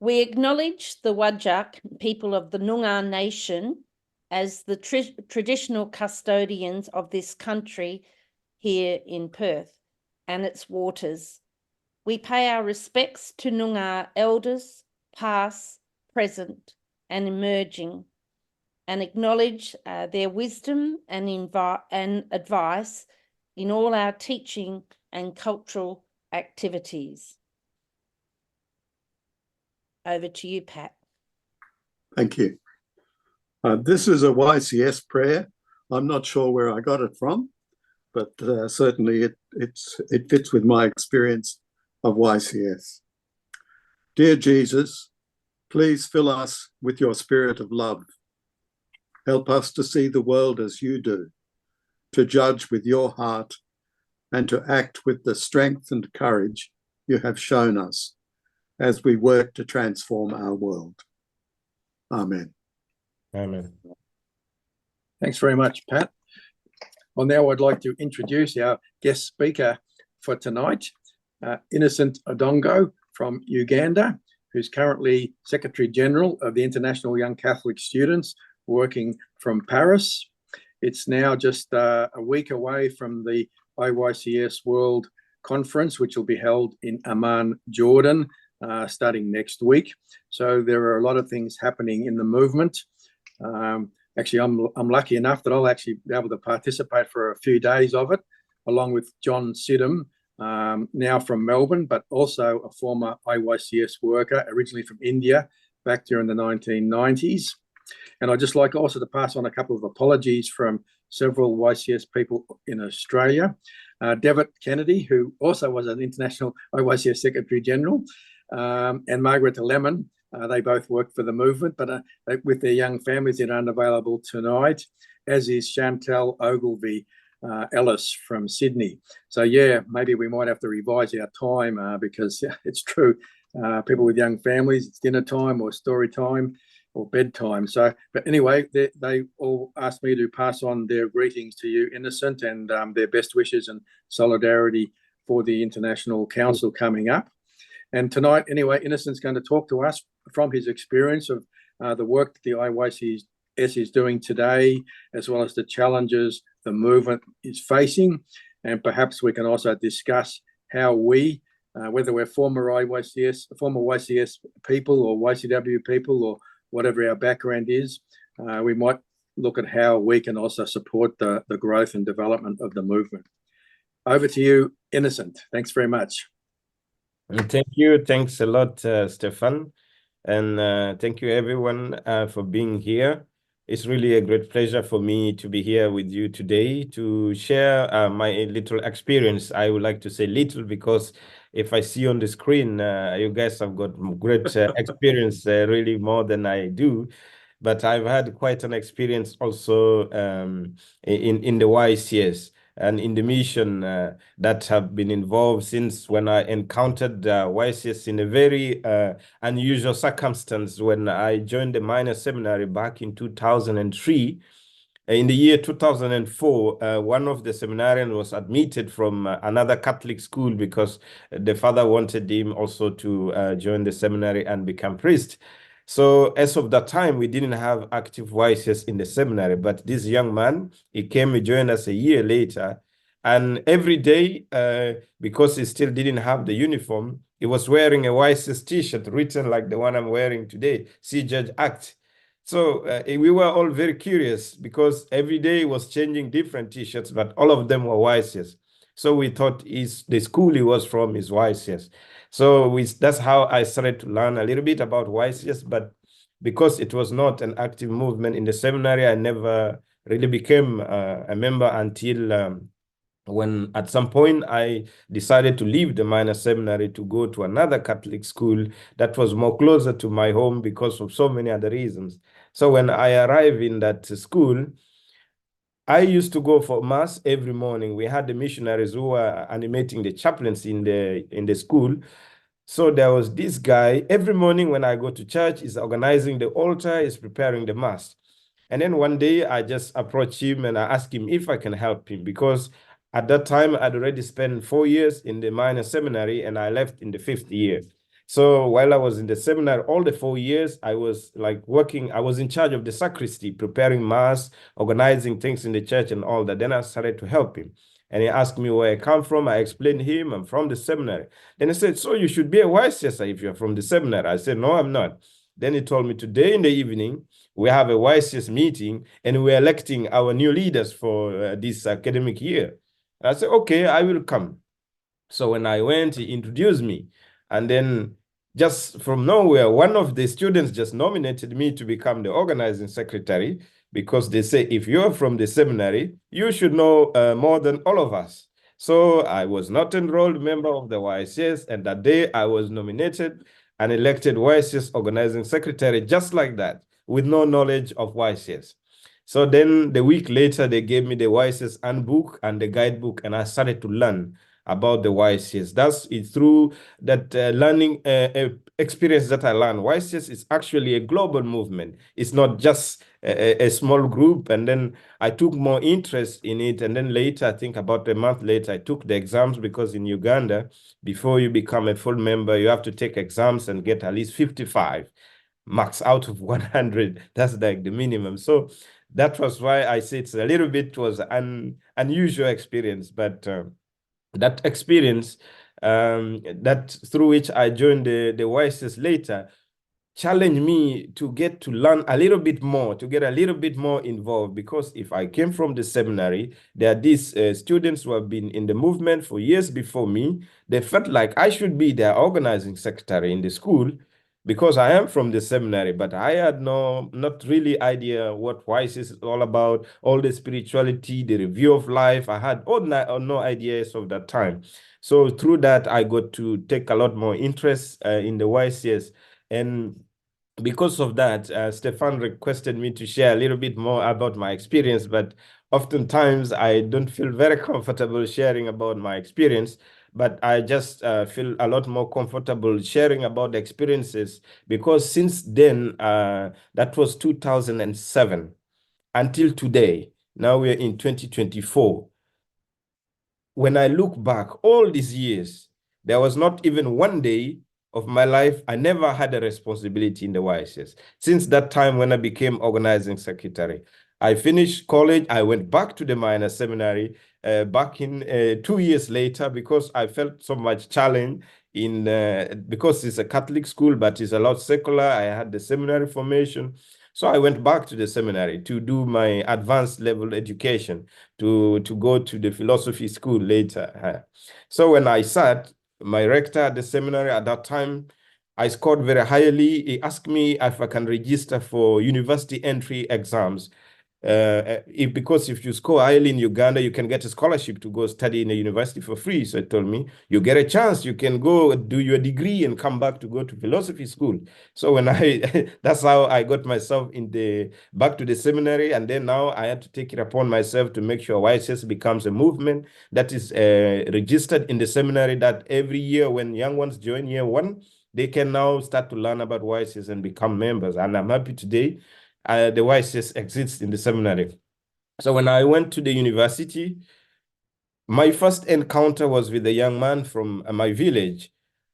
We acknowledge the Whadjuk people of the Noongar Nation as the traditional custodians of this country here in Perth and its waters. We pay our respects to Noongar elders, past, present, and emerging, and acknowledge their wisdom and advice in all our teaching and cultural activities. Over to you, Pat. Thank you. This is a YCS prayer. I'm not sure where I got it from, but certainly it fits with my experience of YCS. Dear Jesus, please fill us with your spirit of love. Help us to see the world as you do, to judge with your heart, and to act with the strength and courage you have shown us as we work to transform our world. Amen. Amen. Thanks very much, Pat. Well, now I'd like to introduce our guest speaker for tonight, Innocent Odongo from Uganda, who's currently Secretary General of the International Young Catholic Students, working from Paris. It's now just a week away from the IYCS World Conference, which will be held in Amman, Jordan, starting next week. So there are a lot of things happening in the movement. Actually, I'm lucky enough that I'll actually be able to participate for a few days of it, along with John Sidham, now from Melbourne, but also a former IYCS worker, originally from India, back during the 1990s. And I'd just like also to pass on a couple of apologies from several YCS people in Australia. Devitt Kennedy, who also was an international IYCS Secretary General, and Margaret Lemon. They both work for the movement, but with their young families, they're unavailable tonight, as is Chantal Ogilvie Ellis from Sydney. So yeah, maybe we might have to revise our time because it's true. People with young families, it's dinner time or story time or bedtime. So, but anyway, they all asked me to pass on their greetings to you, Innocent, and their best wishes and solidarity for the International Council coming up. And tonight, anyway, Innocent's going to talk to us from his experience of the work that the IYCS is doing today, as well as the challenges the movement is facing. And perhaps we can also discuss how we, whether we're former YCS people or YCW people or whatever our background is, we might look at how we can also support the growth and development of the movement. Over to you, Innocent. Thanks very much. Thank you. Thanks a lot, Stefan. And thank you, everyone, for being here. It's really a great pleasure for me to be here with you today to share my little experience. I would like to say little because if I see on the screen, you guys have got great experience, really more than I do. But I've had quite an experience also in the YCS and in the mission that have been involved since when I encountered YCS in a very unusual circumstance when I joined the minor seminary back in 2003. In the year 2004, one of the seminarians was admitted from another Catholic school because the father wanted him also to join the seminary and become priest. So as of that time, we didn't have active YCS in the seminary, but this young man, he came and joined us a year later. And every day, because he still didn't have the uniform, he was wearing a YCS t-shirt written like the one I'm wearing today, See Judge Act. So we were all very curious because every day he was changing different t-shirts, but all of them were YCS. So we thought the school he was from is YCS. So that's how I started to learn a little bit about YCS, but because it was not an active movement in the seminary, I never really became a member until when at some point I decided to leave the minor seminary to go to another Catholic school that was more closer to my home because of so many other reasons. So when I arrived in that school, I used to go for mass every morning. We had the missionaries who were animating the chaplains in the school. So there was this guy, every morning when I go to church, he's organizing the altar, he's preparing the mass. And then one day I just approached him and I asked him if I can help him because at that time I'd already spent 4 years in the minor seminary and I left in the 5th year. So while I was in the seminar, all the 4 years, I was like working, I was in charge of the sacristy, preparing mass, organizing things in the church and all that. Then I started to help him. And he asked me where I come from. I explained to him, I'm from the seminary. Then he said, so you should be a YCS if you're from the seminary. I said, no, I'm not. Then he told me today in the evening, we have a YCS meeting and we're electing our new leaders for this academic year. I said, okay, I will come. So when I went, he introduced me. And then just from nowhere, one of the students just nominated me to become the organizing secretary, because they say, if you're from the seminary, you should know more than all of us. So I was not enrolled member of the YCS, and that day I was nominated and elected YCS organizing secretary just like that, with no knowledge of YCS. So then the week later, they gave me the YCS handbook and the guidebook, and I started to learn about the YCS. That's it, through that learning experience that I learned. YCS is actually a global movement. It's not just a small group. And then I took more interest in it. And then later, I think about a month later, I took the exams, because in Uganda, before you become a full member, you have to take exams and get at least 55 marks out of 100. That's like the minimum. So that was why I say it's a little bit was an unusual experience, but that experience that through which I joined the YCS later challenged me to get to learn a little bit more, to get a little bit more involved, because if I came from the seminary, there are these students who have been in the movement for years before me. They felt like I should be their organizing secretary in the school, because I am from the seminary, but I had not really idea what YCS is all about, all the spirituality, the review of life. I had no ideas of that time. So through that, I got to take a lot more interest in the YCS. And because of that, Stefan requested me to share a little bit more about my experience, but oftentimes I don't feel very comfortable sharing about my experience. But I just feel a lot more comfortable sharing about the experiences, because since then, that was 2007, until today, now we're in 2024. When I look back all these years, there was not even one day of my life I never had a responsibility in the YCS. Since that time when I became organizing secretary, I finished college, I went back to the minor seminary back in 2 years later, because I felt so much challenge in, because it's a Catholic school, but it's a lot secular. I had the seminary formation. So I went back to the seminary to do my advanced level education, to go to the philosophy school later. So when I sat, my rector at the seminary at that time, I scored very highly. He asked me if I can register for university entry exams. Because if you score highly in Uganda, you can get a scholarship to go study in a university for free. So he told me, you get a chance, you can go do your degree and come back to go to philosophy school. So when that's how I got myself back to the seminary. And then now I had to take it upon myself to make sure YCS becomes a movement that is registered in the seminary, that every year when young ones join year one, they can now start to learn about YCS and become members. And I'm happy today the YCS exists in the seminary. So when I went to the university, my first encounter was with a young man from my village.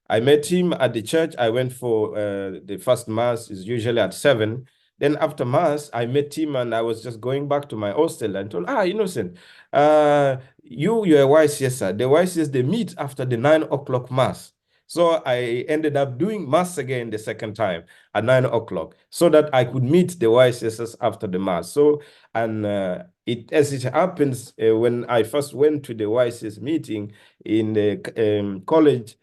I met him at the church. I went for the first mass, is usually at 7. Then after mass, I met him and I was just going back to my hostel and told, Innocent, you're a YCS. The YCS, they meet after the 9 o'clock mass. So I ended up doing mass again the second time at 9 o'clock, so that I could meet the YCSs after the mass. So, and as it happens, when I first went to the YCS meeting in the college,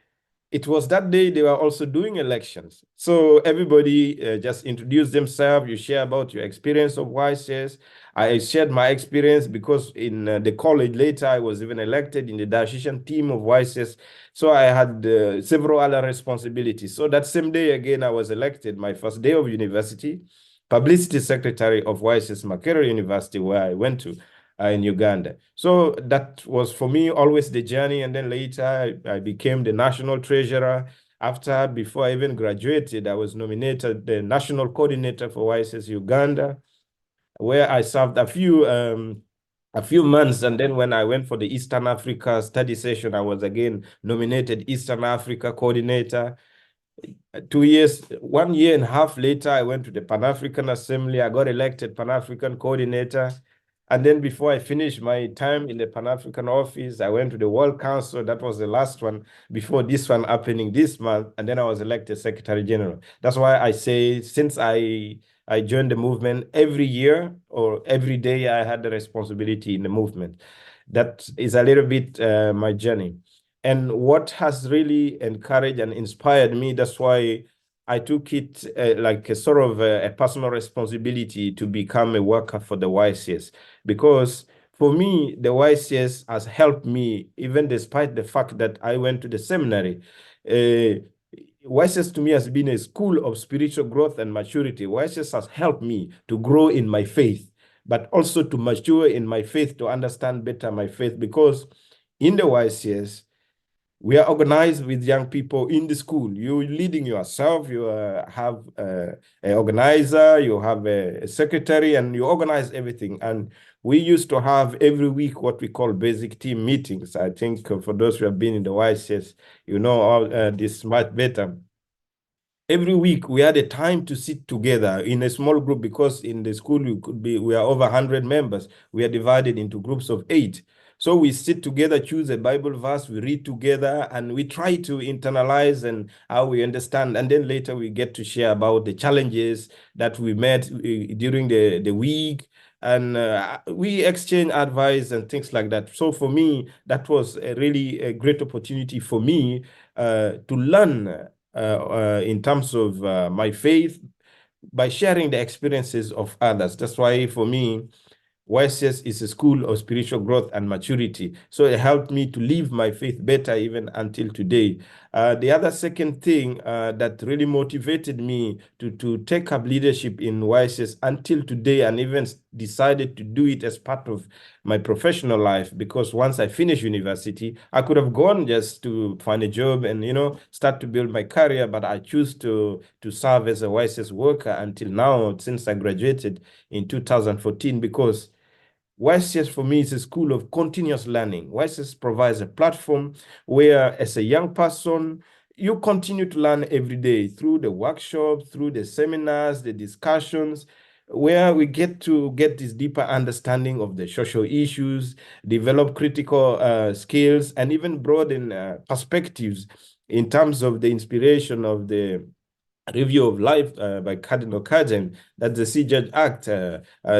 it was that day they were also doing elections. So everybody just introduced themselves. You share about your experience of YCS. I shared my experience, because in the college later, I was even elected in the decision team of YCS. So I had several other responsibilities. So that same day again, I was elected, my first day of university, publicity secretary of YCS Makerere University, where I went to in Uganda. So that was for me always the journey. And then later I became the national treasurer. Before I even graduated, I was nominated the national coordinator for YCS Uganda, where I served a few months. And then when I went for the Eastern Africa study session, I was again nominated Eastern Africa coordinator. 2 years, 1 year and a half later, I went to the Pan-African Assembly. I got elected Pan-African coordinator. And then before I finished my time in the Pan-African office, I went to the World Council. That was the last one before this one happening this month. And then I was elected Secretary General. That's why I say, since I joined the movement, every year or every day, I had the responsibility in the movement. That is a little bit my journey. And what has really encouraged and inspired me, that's why I took it like a sort of a personal responsibility to become a worker for the YCS. Because for me, the YCS has helped me, even despite the fact that I went to the seminary. YCS to me has been a school of spiritual growth and maturity. YCS has helped me to grow in my faith, but also to mature in my faith, to understand better my faith. Because in the YCS, we are organized with young people in the school. You're leading yourself. You have an organizer, you have a secretary, and you organize everything. And we used to have every week what we call basic team meetings. I think for those who have been in the YCS, you know all this much better. Every week we had a time to sit together in a small group, because in the school we are over 100 members. We are divided into groups of 8. So we sit together, choose a Bible verse, we read together, and we try to internalize and how we understand. And then later we get to share about the challenges that we met during the week. And we exchange advice and things like that. So for me, that was really a great opportunity for me to learn in terms of my faith by sharing the experiences of others. That's why for me, YCS is a school of spiritual growth and maturity. So it helped me to live my faith better even until today. The other second thing that really motivated me to take up leadership in YCS until today, and even decided to do it as part of my professional life, because once I finished university, I could have gone just to find a job and, you know, start to build my career, but I choose to serve as a YCS worker until now, since I graduated in 2014, because YCS for me is a school of continuous learning. YCS provides a platform where, as a young person, you continue to learn every day through the workshops, through the seminars, the discussions, where we get to get this deeper understanding of the social issues, develop critical skills, and even broaden perspectives in terms of the inspiration of the Review of Life by Cardinal Kajen, that's the C. Act,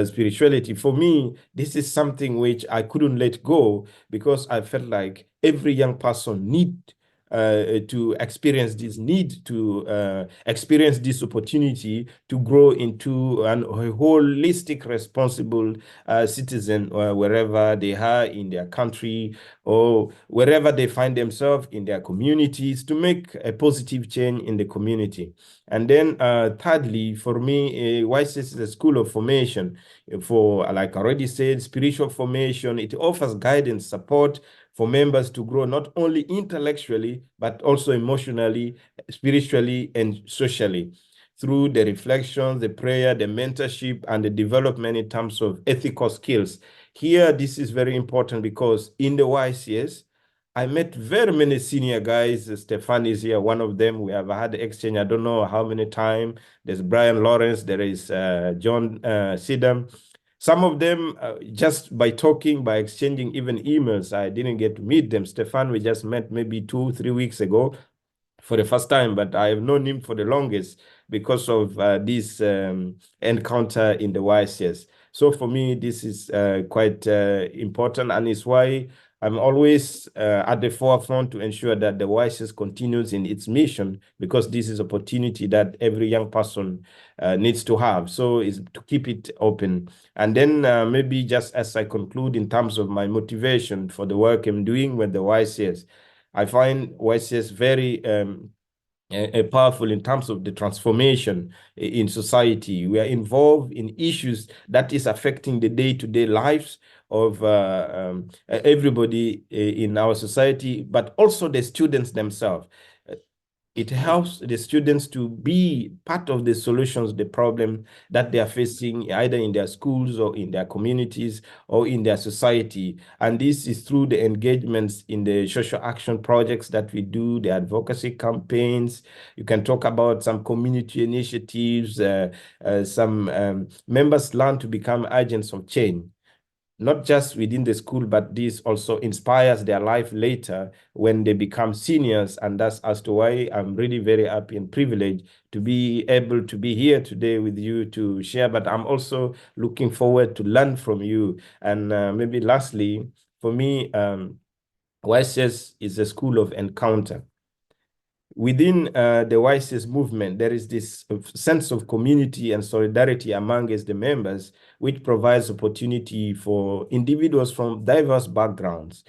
spirituality. For me, this is something which I couldn't let go, because I felt like every young person to experience this need to experience this opportunity to grow into a holistic, responsible citizen wherever they are in their country or wherever they find themselves in their communities, to make a positive change in the community. And then thirdly, for me, YCS is a school of formation for, like I already said, spiritual formation. It offers guidance, support for members to grow not only intellectually, but also emotionally, spiritually, and socially, through the reflection, the prayer, the mentorship, and the development in terms of ethical skills. Here, this is very important, because in the YCS, I met very many senior guys. Stefan is here, one of them. We have had exchange, I don't know how many times. There's Brian Lawrence, there is John Sidham. Some of them, just by talking, by exchanging even emails, I didn't get to meet them. Stefan, we just met maybe 2-3 weeks ago for the first time, but I have known him for the longest because of this encounter in the YCS. So for me, this is quite important, and it's why I'm always at the forefront to ensure that the YCS continues in its mission, because this is an opportunity that every young person needs to have. So is to keep it open. And then maybe just as I conclude in terms of my motivation for the work I'm doing with the YCS, I find YCS very powerful in terms of the transformation in society. We are involved in issues that is affecting the day-to-day lives of everybody in our society, but also the students themselves. it helps the students to be part of the solutions, the problem that they are facing either in their schools or in their communities or in their society. And this is through the engagements in the social action projects that we do, the advocacy campaigns. You can talk about some community initiatives. Some members learn to become agents of change, not just within the school, but this also inspires their life later when they become seniors. And that's as to why I'm really very happy and privileged to be able to be here today with you to share. But I'm also looking forward to learn from you. And maybe lastly, for me, IYCS is a school of encounter. Within the IYCS movement, there is this sense of community and solidarity amongst the members, which provides opportunity for individuals from diverse backgrounds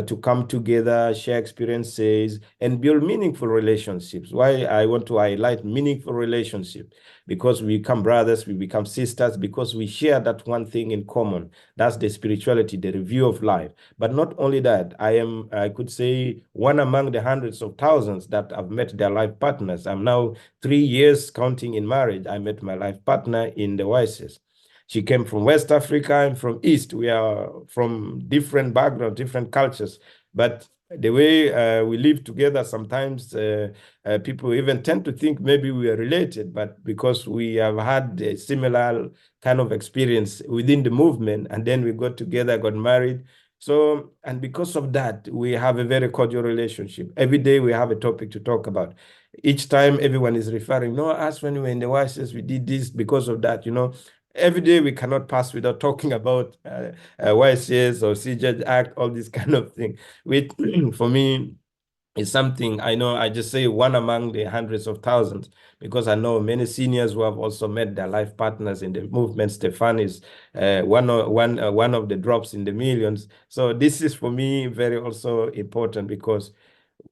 to come together, share experiences, and build meaningful relationships. Why I want to highlight meaningful relationships? Because we become brothers, we become sisters, because we share that one thing in common. That's the spirituality, the review of life. But not only that, I could say, one among the hundreds of thousands that have met their life partners. I'm now 3 years counting in marriage. I met my life partner in the IYCS. She came from West Africa and from East. We are from different backgrounds, different cultures. But the way we live together, sometimes people even tend to think maybe we are related, but because we have had a similar kind of experience within the movement, and then we got together, got married. So, and because of that, we have a very cordial relationship. Every day we have a topic to talk about. Each time everyone is referring, no, us when we were in the IYCS, we did this because of that, you know. Every day we cannot pass without talking about IYCS or CJudge Act, all this kind of thing, which for me is something I know. I just say one among the hundreds of thousands, because I know many seniors who have also met their life partners in the movement. Stefan is one of the drops in the millions. So this is for me very also important, because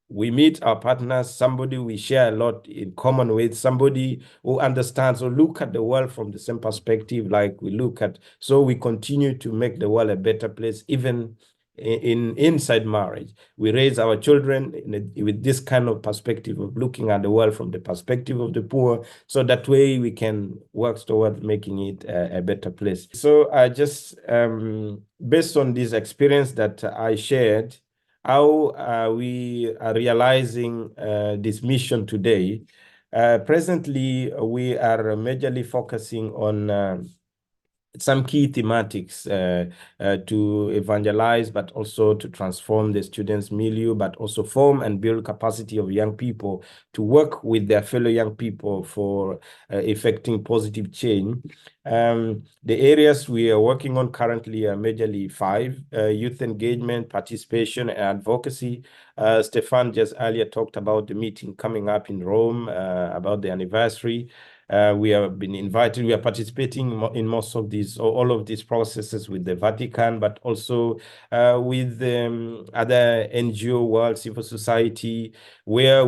we meet our partners, somebody we share a lot in common with, somebody who understands or look at the world from the same perspective like we look at. So we continue to make the world a better place, even inside marriage. We raise our children with this kind of perspective of looking at the world from the perspective of the poor, so that way we can work towards making it a better place. So I just, based on this experience that I shared, how we are realizing this mission today. Presently, we are majorly focusing on some key thematics to evangelize, but also to transform the students' milieu, but also form and build capacity of young people to work with their fellow young people for effecting positive change. The areas we are working on currently are majorly 5: youth engagement, participation, and advocacy. Stefan just earlier talked about the meeting coming up in Rome, about the anniversary. We have been invited. We are participating in most of these, all of these processes with the Vatican, but also with other NGO world, civil society, where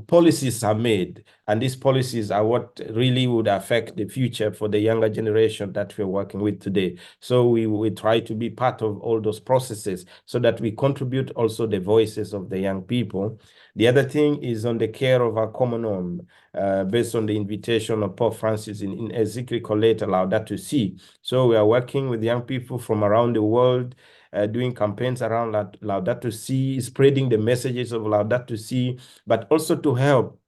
policies are made, and these policies are what really would affect the future for the younger generation that we're working with today. So we try to be part of all those processes so that we contribute also the voices of the young people. The other thing is on the care of our common home, based on the invitation of Pope Francis in encyclical letter Laudato Si. So we are working with young people from around the world, doing campaigns around Laudato Si, spreading the messages of Laudato Si, but also to help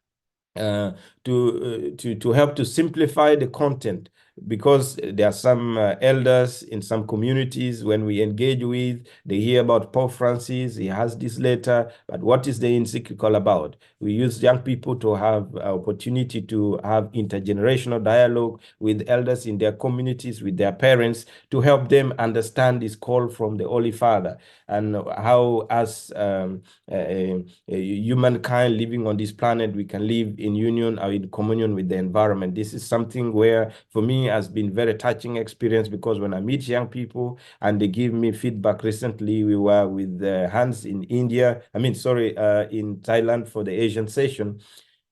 to help to simplify the content, because there are some elders in some communities, when we engage with, they hear about Pope Francis, he has this letter, but what is the encyclical about? We use young people to have opportunity to have intergenerational dialogue with elders in their communities, with their parents, to help them understand this call from the Holy Father, and how as humankind living on this planet, we can live in union or in communion with the environment. This is something where, for me, has been very touching experience, because when I meet young people and they give me feedback. Recently, we were with Hans in India, in Thailand for the Asian session.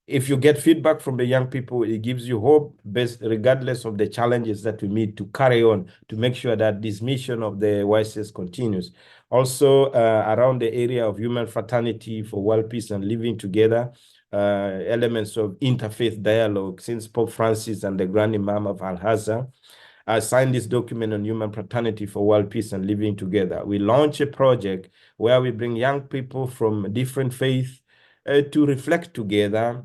If you get feedback from the young people, it gives you hope, regardless of the challenges that we meet, to carry on, to make sure that this mission of the IYCS continues. Also, around the area of human fraternity for world peace and living together, elements of interfaith dialogue since Pope Francis and the Grand Imam of Al-Azhar signed this document on human fraternity for world peace and living together. We launch a project where we bring young people from different faiths to reflect together,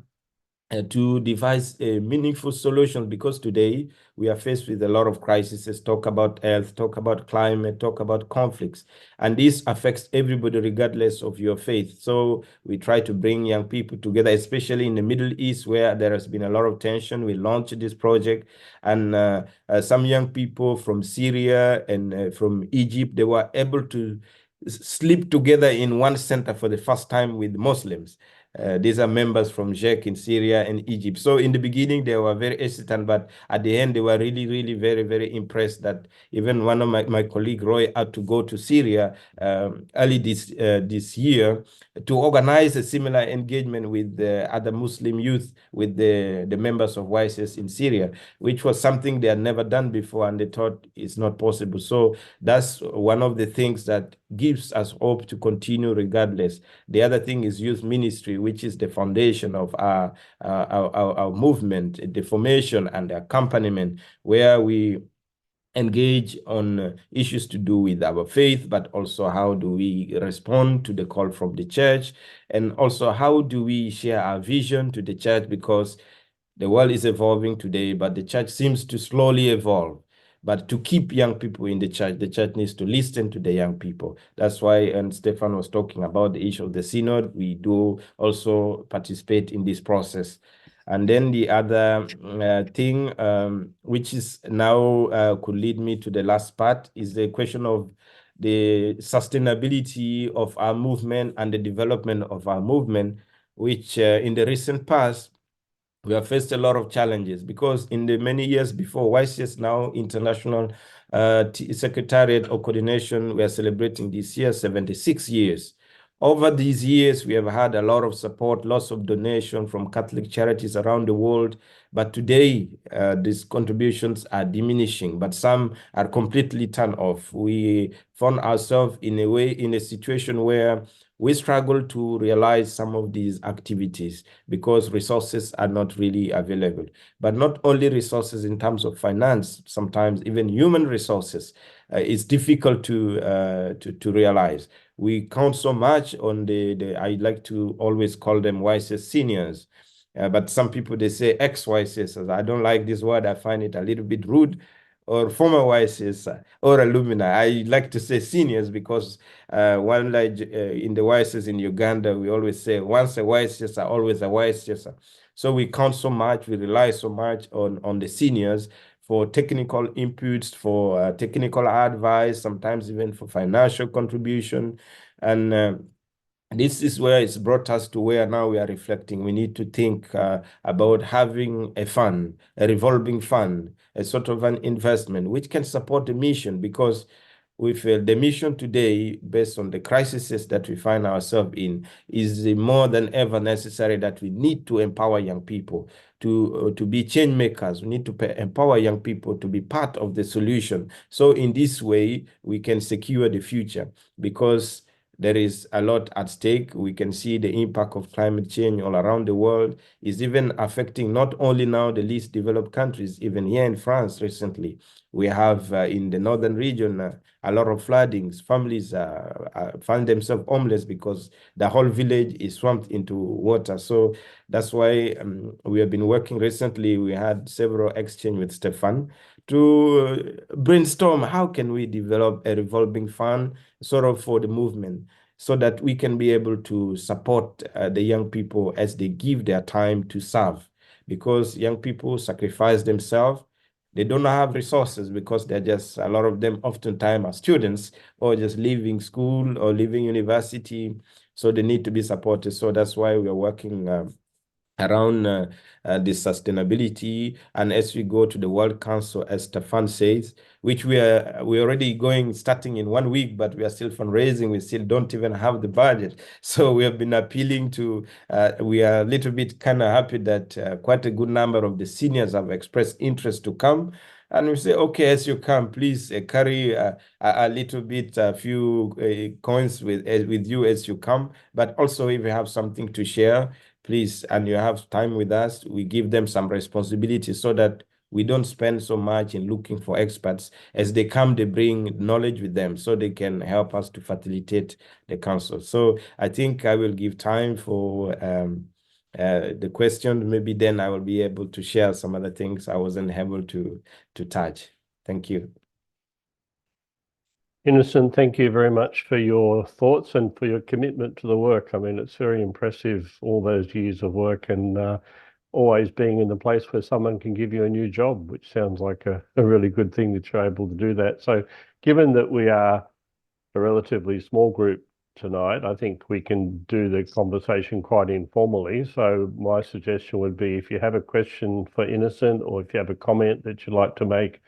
to devise a meaningful solution, because today we are faced with a lot of crises. Talk about health, talk about climate, talk about conflicts, and this affects everybody regardless of your faith. So we try to bring young people together, especially in the Middle East, where there has been a lot of tension. We launched this project, and some young people from Syria and from Egypt, they were able to sleep together in one center for the first time with Muslims. These are members from JEC in Syria and Egypt. So in the beginning, they were very hesitant, but at the end, they were really, really very, very impressed that even one of my colleague, Roy, had to go to Syria early this year to organize a similar engagement with the other Muslim youth, with the members of IYCS in Syria, which was something they had never done before, and they thought it's not possible. So that's one of the things that gives us hope to continue regardless. The other thing is youth ministry, which is the foundation of our movement, the formation and the accompaniment, where we engage on issues to do with our faith, but also how do we respond to the call from the church, and also how do we share our vision to the church, because the world is evolving today, but the church seems to slowly evolve. But to keep young people in the church needs to listen to the young people. That's why, and Stefan was talking about the issue of the synod, we do also participate in this process. And then the other thing, which is now could lead me to the last part, is the question of the sustainability of our movement and the development of our movement, which in the recent past, we have faced a lot of challenges, because in the many years before, IYCS now International Secretariat or Coordination, we are celebrating this year 76 years. Over these years, we have had a lot of support, lots of donation from Catholic charities around the world. But today, these contributions are diminishing, but some are completely turned off. We found ourselves in a situation where we struggle to realize some of these activities because resources are not really available. But not only resources in terms of finance, sometimes even human resources, it's difficult to realize. We count so much on I like to always call them IYCS seniors. But some people, they say ex-IYCS. I don't like this word. I find it a little bit rude. Or former IYCS or alumni. I like to say seniors because in the IYCS in Uganda, we always say once a IYCS, always a IYCS. So we count so much, we rely so much on the seniors for technical inputs, for technical advice, sometimes even for financial contribution. And this is where it's brought us to where now we are reflecting. We need to think about having a fund, a revolving fund, a sort of an investment which can support the mission, because we feel the mission today, based on the crises that we find ourselves in, is more than ever necessary that we need to empower young people to be change makers. We need to empower young people to be part of the solution. So in this way, we can secure the future, because there is a lot at stake. We can see the impact of climate change all around the world is even affecting not only now the least developed countries, even here in France recently. We have in the northern region a lot of floodings. Families find themselves homeless because the whole village is swamped into water. So that's why we have been working recently. We had several exchanges with Stefan to brainstorm how can we develop a revolving fund sort of for the movement, so that we can be able to support the young people as they give their time to serve, because young people sacrifice themselves. They don't have resources because they're just, a lot of them oftentimes are students or just leaving school or leaving university. So they need to be supported. So that's why we are working around this sustainability. And as we go to the World Council, as Stefan says, which we're already starting in 1 week, but we are still fundraising. We still don't even have the budget. So we have been appealing to, we are a little bit kind of happy that quite a good number of the seniors have expressed interest to come. And we say, okay, as you come, please carry a little bit, a few coins with you as you come. But also, if you have something to share, please, and you have time with us, we give them some responsibility so that we don't spend so much in looking for experts. As they come, they bring knowledge with them so they can help us to facilitate the council. So I think I will give time for the question. Maybe then I will be able to share some other things I wasn't able to touch. Thank you. Innocent, thank you very much for your thoughts and for your commitment to the work. I mean, it's very impressive, all those years of work, and always being in the place where someone can give you a new job, which sounds like a really good thing that you're able to do that. So given that we are a relatively small group tonight, I think we can do the conversation quite informally. So my suggestion would be, if you have a question for Innocent, or if you have a comment that you'd like to make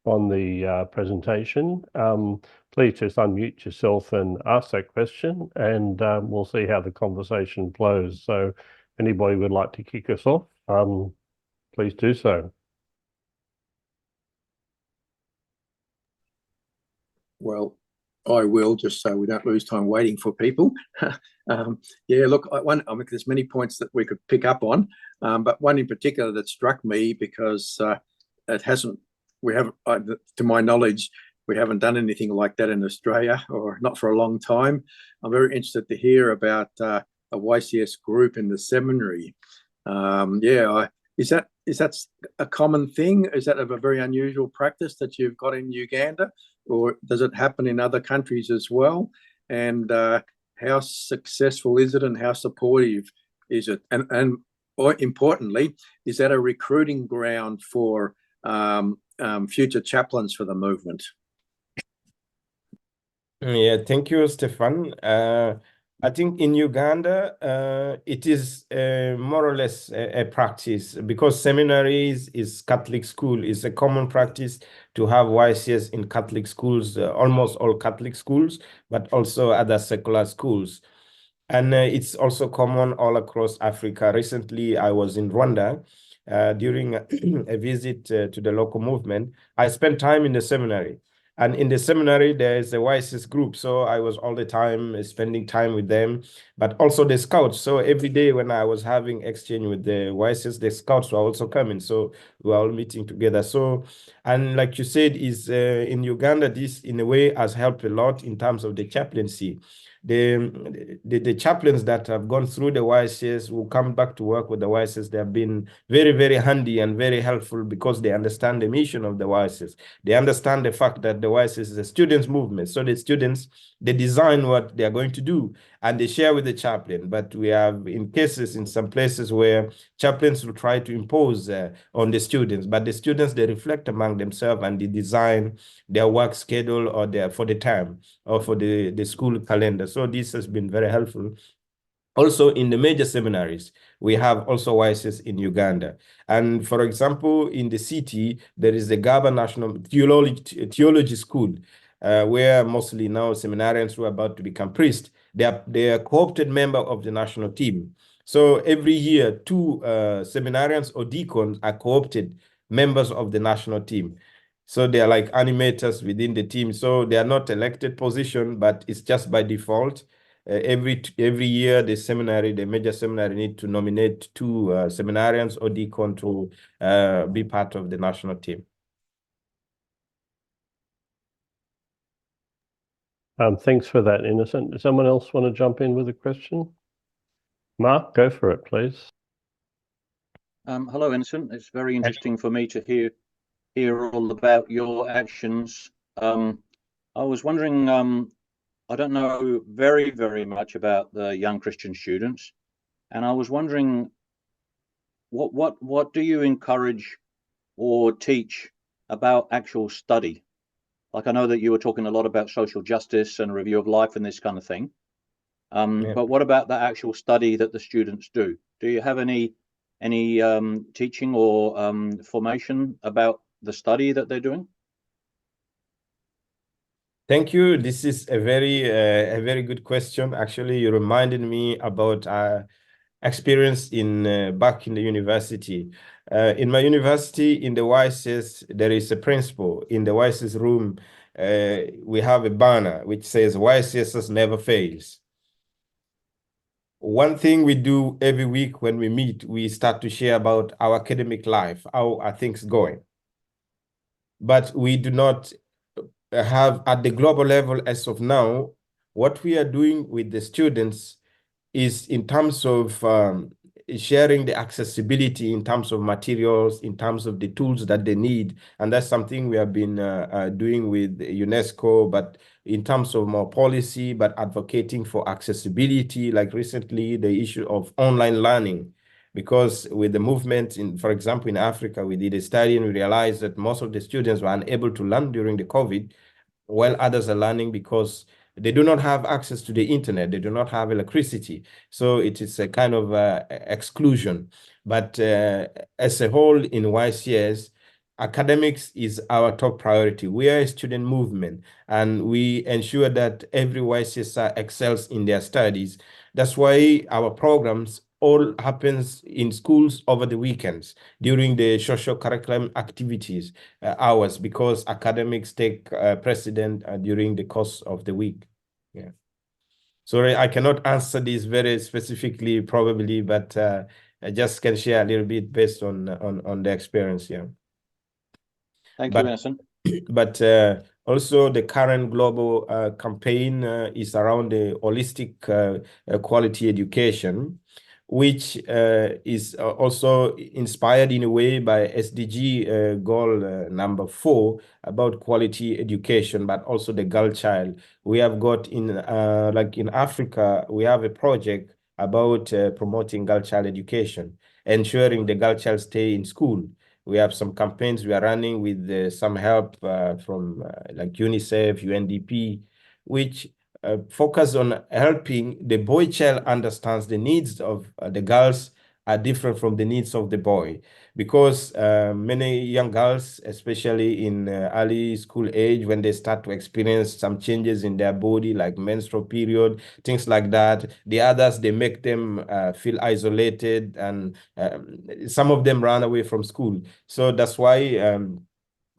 on the presentation, please just unmute yourself and ask that question, and we'll see how the conversation flows. So anybody would like to kick us off, please do so. Well, I will, just so we don't lose time waiting for people. Yeah, look, I mean, there's many points that we could pick up on, but one in particular that struck me, because it hasn't, we haven't, to my knowledge, we haven't done anything like that in Australia, or not for a long time. I'm very interested to hear about a YCS group in the seminary. Is that a common thing? Is that a very unusual practice that you've got in Uganda, or does it happen in other countries as well? And how successful is it, and how supportive is it? And more importantly, is that a recruiting ground for future chaplains for the movement? Yeah, thank you, Stefan. I think in Uganda, it is more or less a practice, because seminaries is Catholic school. It's a common practice to have YCS in Catholic schools, almost all Catholic schools, but also other secular schools. And it's also common all across Africa. Recently, I was in Rwanda during a visit to the local movement. I spent time in the seminary. And in the seminary, there is a YCS group. So I was all the time spending time with them, but also the scouts. So every day when I was having exchange with the YCS, the scouts were also coming. So we were all meeting together. So, and like you said, is in Uganda, this in a way has helped a lot in terms of the chaplaincy. The chaplains that have gone through the YCS will come back to work with the YCS. They have been very, very handy and very helpful, because they understand the mission of the YCS. They understand the fact that the YCS is a students' movement. So the students, they design what they are going to do, and they share with the chaplain. But we have in cases, in some places, where chaplains will try to impose on the students, but the students, they reflect among themselves and they design their work schedule or for the term or for the school calendar. So this has been very helpful. Also, in the major seminaries, we have also YCS in Uganda. And for example, in the city, there is the Gaba National Theology School, where mostly now seminarians who are about to become priests, they are co-opted member of the national team. So every year, 2 seminarians or deacons are co-opted members of the national team. So they are like animators within the team. So they are not elected position, but it's just by default. Every year, the major seminary need to nominate 2 seminarians or deacon to be part of the national team. Thanks for that, Innocent. Does someone else want to jump in with a question? Mark, go for it, please. Hello, Innocent. It's very interesting for me to hear all about your actions. I was wondering, I don't know very, very much about the young Christian students, and I was wondering, what do you encourage or teach about actual study? Like, I know that you were talking a lot about social justice and review of life and this kind of thing. But what about the actual study that the students do? Do you have any teaching or formation about the study that they're doing? Thank you. This is a very good question. Actually, you reminded me about experience in back in the university. In my university, in the YCS, there is a principal. In the YCS room, we have a banner which says YCS never fails. One thing we do every week when we meet, we start to share about our academic life, how are things going. But we do not have at the global level as of now, what we are doing with the students is in terms of sharing the accessibility in terms of materials, in terms of the tools that they need. And that's something we have been doing with UNESCO, but in terms of more policy, but advocating for accessibility, like recently the issue of online learning. Because with the movement, for example, in Africa, we did a study and we realized that most of the students were unable to learn during the COVID, while others are learning because they do not have access to the internet. They do not have electricity. So it is a kind of exclusion. But as a whole in YCS, academics is our top priority. We are a student movement, and we ensure that every YCSer excels in their studies. That's why our programs all happens in schools over the weekends during the social curriculum activities hours, because academics take precedent during the course of the week. Yeah. Sorry, I cannot answer this very specifically, probably, but I just can share a little bit based on the experience. Yeah. Thank you, Innocent. But also the current global campaign is around the holistic quality education, which is also inspired in a way by SDG goal number 4 about quality education, but also the girl child. We have got like in Africa, we have a project about promoting girl child education, ensuring the girl child stay in school. We have some campaigns we are running with some help from like UNICEF, UNDP, which focus on helping the boy child understands the needs of the girls are different from the needs of the boy, because many young girls, especially in early school age, when they start to experience some changes in their body, like menstrual period, things like that, the others, they make them feel isolated, and some of them run away from school. So that's why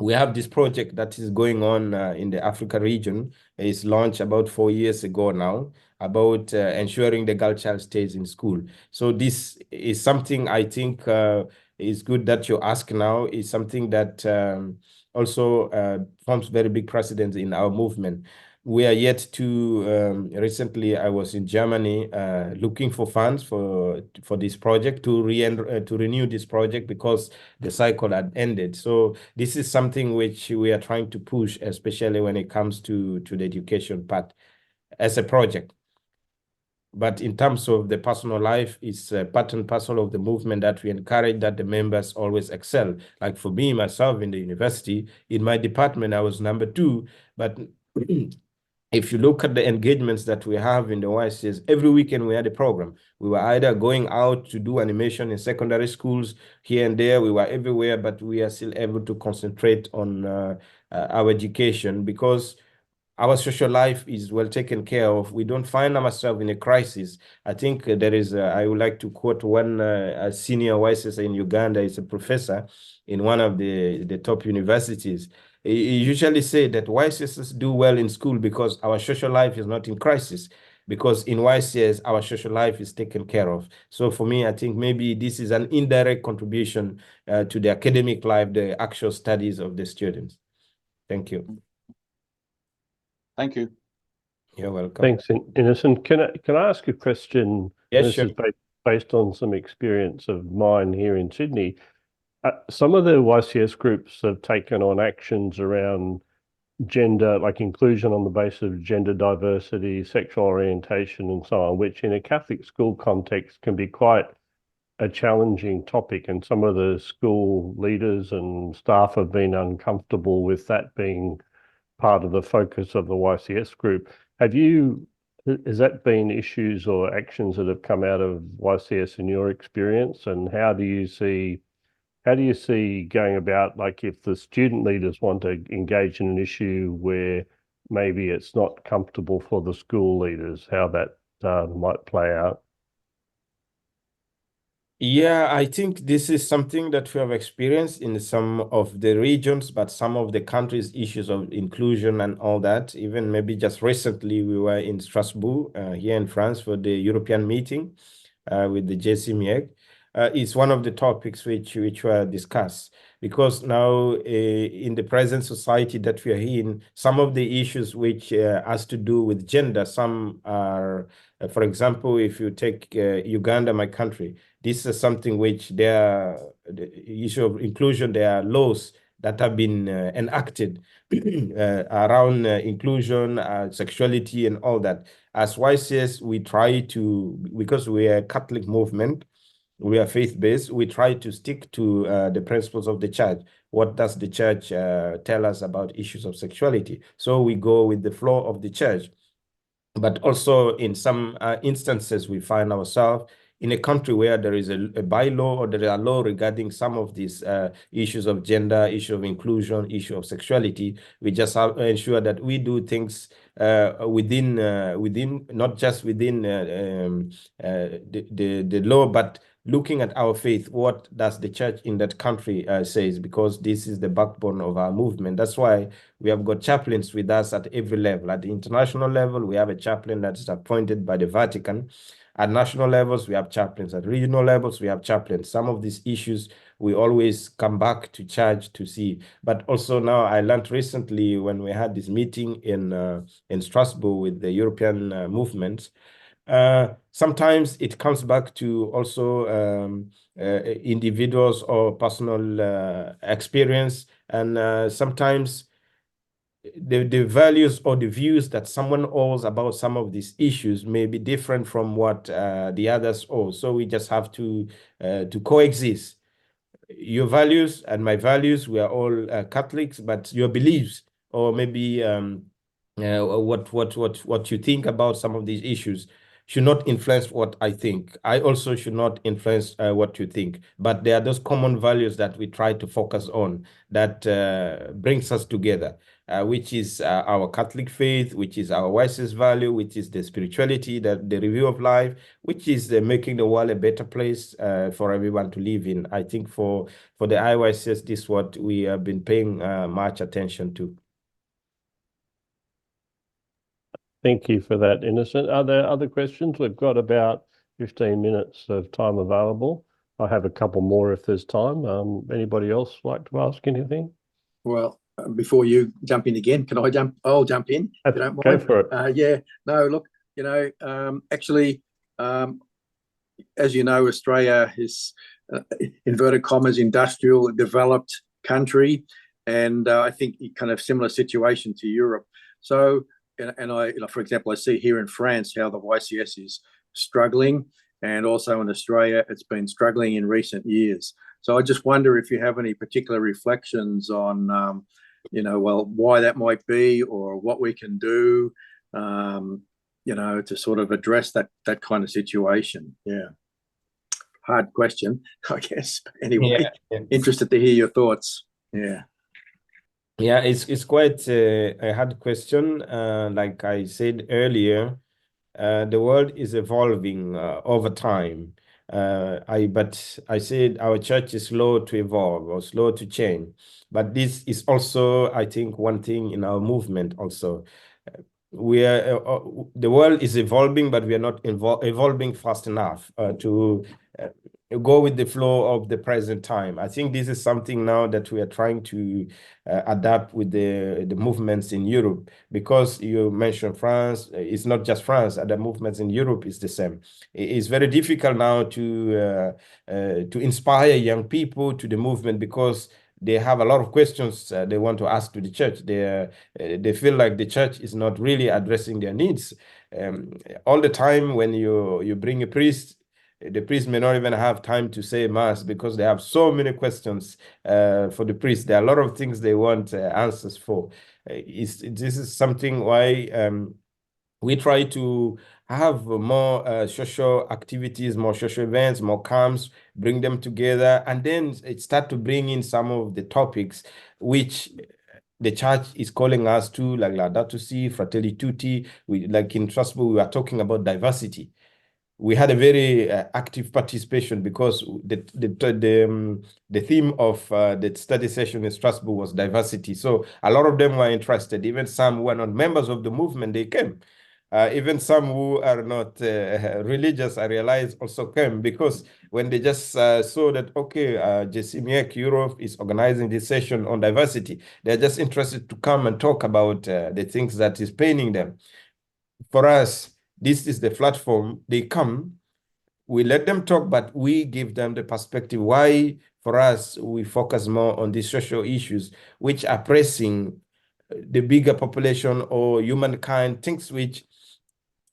we have this project that is going on in the Africa region. It's launched about 4 years ago now, about ensuring the girl child stays in school. So this is something I think is good that you ask now. Is something that also forms very big precedence in our movement. We are yet to, recently I was in Germany looking for funds for this project to renew this project, because the cycle had ended. So this is something which we are trying to push, especially when it comes to the education part as a project. But in terms of the personal life, it's part and parcel of the movement that we encourage that the members always excel. Like for me, myself in the university, in my department, I was number 2, but if you look at the engagements that we have in the YCS, every weekend we had a program. We were either going out to do animation in secondary schools here and there. We were everywhere, but we are still able to concentrate on our education, because our social life is well taken care of. We don't find ourselves in a crisis. I think there is, I would like to quote one senior YCS in Uganda. Is a professor in one of the top universities. He usually say that YCS do well in school because our social life is not in crisis, because in YCS, our social life is taken care of. So for me, I think maybe this is an indirect contribution to the academic life, the actual studies of the students. Thank you. Thank you. You're welcome. Thanks, Innocent. Can I ask a question? Yes, This sure. is based on some experience of mine here in Sydney. Some of the YCS groups have taken on actions around gender, like inclusion on the basis of gender diversity, sexual orientation, and so on, which in a Catholic school context can be quite a challenging topic. And some of the school leaders and staff have been uncomfortable with that being part of the focus of the YCS group. Has that been issues or actions that have come out of YCS in your experience? And how do you see going about, like, if the student leaders want to engage in an issue where maybe it's not comfortable for the school leaders, how that might play out? Yeah, I think this is something that we have experienced in some of the regions, but some of the countries' issues of inclusion and all that. Even maybe just recently, we were in Strasbourg, here in France, for the European meeting with the JCMIEC. It's one of the topics which were discussed, because now in the present society that we are in, some of the issues which has to do with gender, some are, for example, if you take Uganda, my country, this is something which the issue of inclusion, there are laws that have been enacted around inclusion, sexuality, and all that. As YCS, we try to, because we are a Catholic movement, we are faith-based, we try to stick to the principles of the church. What does the church tell us about issues of sexuality? So we go with the flow of the church. But also in some instances, we find ourselves in a country where there is a bylaw or there are law regarding some of these issues of gender, issue of inclusion, issue of sexuality. We just have to ensure that we do things within not just within the law, but looking at our faith. What does the church in that country says? Because this is the backbone of our movement. That's why we have got chaplains with us at every level. At the international level, we have a chaplain that is appointed by the Vatican. At national levels, we have chaplains. At regional levels, we have chaplains. Some of these issues, we always come back to church to see. But also now, I learned recently when we had this meeting in Strasbourg with the European movements, sometimes it comes back to also individuals or personal experience, and sometimes the values or the views that someone holds about some of these issues may be different from what the others hold. So we just have to coexist. Your values and my values, we are all Catholics, but your beliefs or maybe what you think about some of these issues should not influence what I think. I also should not influence what you think. But there are those common values that we try to focus on that brings us together, which is our Catholic faith, which is our wisest value, which is the spirituality, the review of life, which is making the world a better place for everyone to live in. I think for the IYCS, this is what we have been paying much attention to. Thank you for that, Innocent. Are there other questions? We've got about 15 minutes of time available. I have a couple more if there's time. Anybody else like to ask anything? Well, before you jump in again, can I jump? I'll jump in. If you don't mind. Go for it. Yeah. No, look, you know, actually, as you know, Australia is inverted commas industrial developed country, and I think kind of similar situation to Europe. So. And I, for example, I see here in France how the YCS is struggling, and also in Australia, it's been struggling in recent years. So I just wonder if you have any particular reflections on, you know, well, why that might be, or what we can do, you know, to sort of address that kind of situation. Yeah, hard question, I guess. But anyway, interested to hear your thoughts. Yeah. Yeah, it's quite a hard question. Like I said earlier, the world is evolving over time. But I said our church is slow to evolve or slow to change. But this is also, I think, one thing in our movement also. We are the world is evolving, but we are not evolving fast enough to go with the flow of the present time. I think this is something now that we are trying to adapt with the movements in Europe, because you mentioned France. It's not just France. Other movements in Europe is the same. It's very difficult now to inspire young people to the movement, because they have a lot of questions they want to ask to the church. They feel like the church is not really addressing their needs. All the time when you bring a priest, the priest may not even have time to say mass, because they have so many questions for the priest. There are a lot of things they want answers for. This is something why we try to have more social activities, more social events, more camps, bring them together, and then start to bring in some of the topics which the church is calling us to, like Laudato Si, Fratelli Tutti. Like in Strasbourg, we are talking about diversity. we had a very active participation because the theme of the study session in Strasbourg was diversity. So a lot of them were interested. Even some who were not members of the movement, they came. Even some who are not religious, I realized, also came because when they just saw that, okay, JCMIEC Europe is organizing this session on diversity, they're just interested to come and talk about the things that is paining them. For us, this is the platform. They come, we let them talk, but we give them the perspective why, for us, we focus more on these social issues which are pressing the bigger population or humankind, things which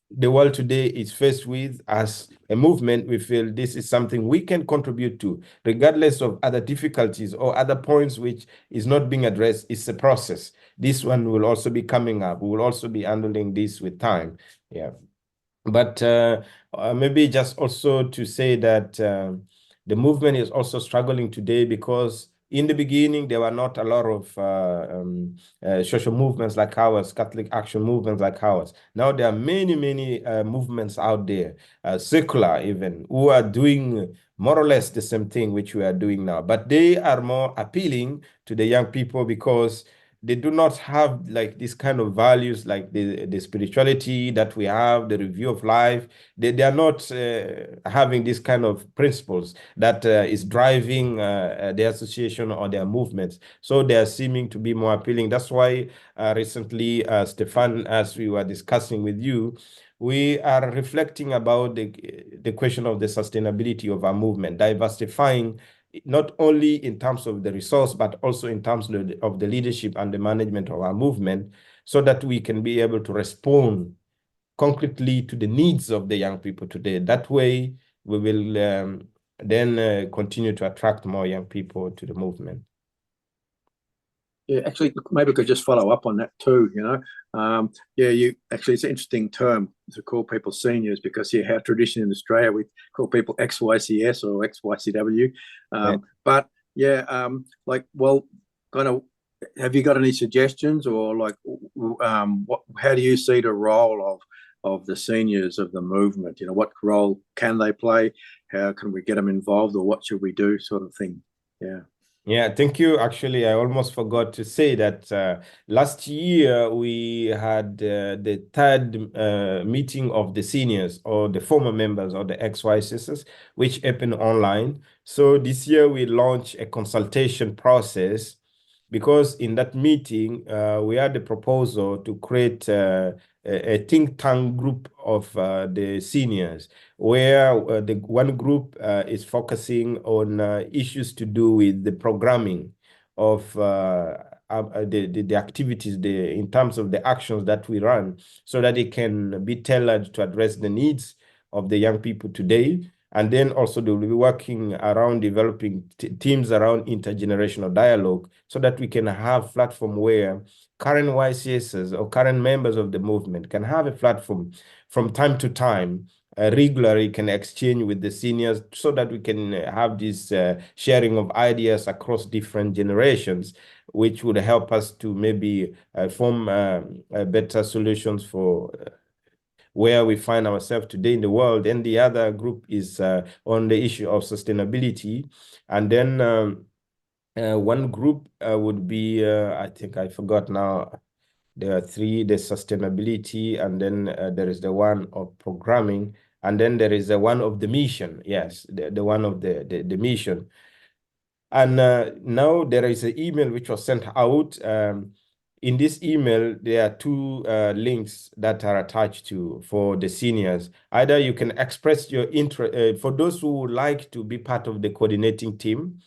the world today is faced with. As a movement, we feel this is something we can contribute to, regardless of other difficulties or other points which is not being addressed. It's a process. This one will also be coming up. We will also be handling this with time. Yeah. But maybe just also to say that the movement is also struggling today because in the beginning, there were not a lot of social movements like ours, Catholic action movements like ours. Now there are many, many movements out there, secular even, who are doing more or less the same thing which we are doing now. But they are more appealing to the young people because they do not have like this kind of values, like the spirituality that we have, the review of life. They are not having this kind of principles that is driving the association or their movements. So they are seeming to be more appealing. That's why recently, Stefan, as we were discussing with you, we are reflecting about the question of the sustainability of our movement, diversifying not only in terms of the resource, but also in terms of the leadership and the management of our movement, so that we can be able to respond concretely to the needs of the young people today. That way, we will then continue to attract more young people to the movement. Yeah, actually, maybe I could just follow up on that too, you know. Yeah, actually, it's an interesting term to call people seniors because, yeah, our tradition in Australia, we call people XYCS or XYCW. But, yeah, like, well, kind of, have you got any suggestions or, like, how do you see the role of the seniors of the movement? You know, what role can they play? How can we get them involved, or what should we do, sort of thing? Yeah. Yeah, thank you. Actually, I almost forgot to say that last year we had the third meeting of the seniors or the former members of the IYCS, which happened online. So this year we launched a consultation process because in that meeting we had the proposal to create a think tank group of the seniors, where the one group is focusing on issues to do with the programming of the activities, in terms of the actions that we run, so that it can be tailored to address the needs of the young people today. And then also they will be working around developing teams around intergenerational dialogue, so that we can have platform where current YCSs or current members of the movement can have a platform from time to time, regularly can exchange with the seniors, so that we can have this sharing of ideas across different generations, which would help us to maybe form better solutions for where we find ourselves today in the world. And the other group is on the issue of sustainability. And then one group would be, I think I forgot now, there are three: the sustainability, and then there is the one of programming, and then there is the one of the mission. Yes, the one of the mission. And now there is an email which was sent out. In this email, there are two links that are attached for the seniors. Either you can express your interest, for those who would like to be part of the coordinating team,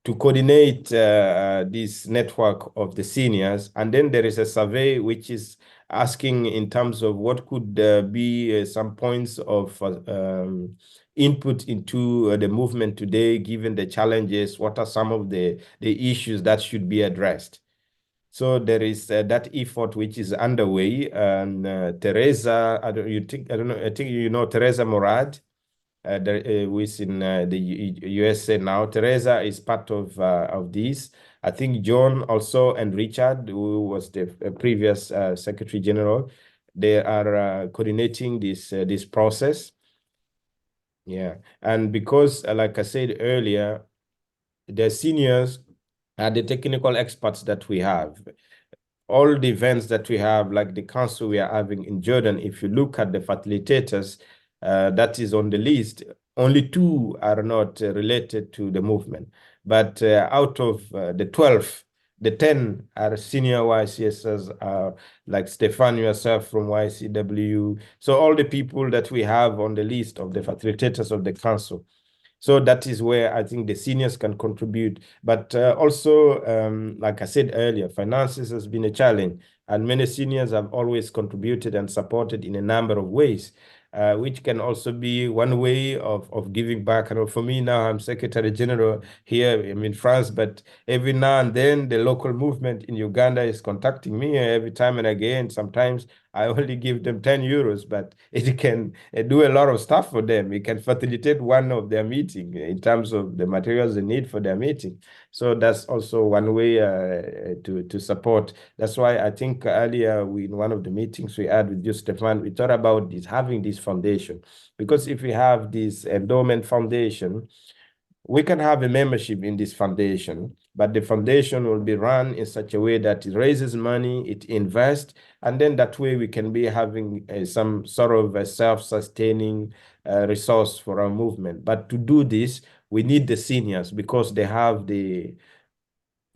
to coordinate this network of the seniors. And then there is a survey which is asking in terms of what could be some points of input into the movement today, given the challenges. What are some of the issues that should be addressed? So there is that effort which is underway, and Teresa, I think you know Teresa Morad, who is in the USA now. Teresa is part of this. I think John also, and Richard, who was the previous Secretary General, they are coordinating this process. Yeah, and because, like I said earlier, the seniors are the technical experts that we have. All the events that we have, like the council we are having in Jordan, if you look at the facilitators that is on the list, only 2 are not related to the movement. But out of the 12, the 10 are senior YCSs, like Stefan, yourself from YCW. So all the people that we have on the list of the facilitators of the council. So that is where I think the seniors can contribute. But also, like I said earlier, finances has been a challenge, and many seniors have always contributed and supported in a number of ways, which can also be one way of giving back. And for me now, I'm Secretary General here in France, but every now and then the local movement in Uganda is contacting me every time and again. Sometimes I only give them 10 euros, but it can do a lot of stuff for them. It can facilitate one of their meeting in terms of the materials they need for their meeting. So that's also one way to support. That's why I think earlier in one of the meetings we had with you, Stefan, we thought about this, having this foundation. Because if we have this endowment foundation, we can have a membership in this foundation, but the foundation will be run in such a way that it raises money, it invests, and then that way we can be having some sort of a self-sustaining resource for our movement. But to do this, we need the seniors because they have the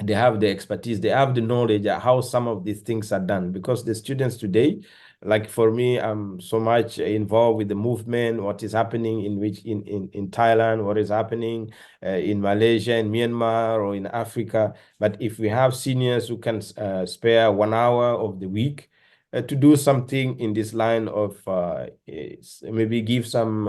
expertise, they have the knowledge of how some of these things are done. Because the students today, like for me, I'm so much involved with the movement, what is happening in Thailand, what is happening in Malaysia, in Myanmar, or in Africa. But if we have seniors who can spare 1 hour of the week to do something in this line of maybe give some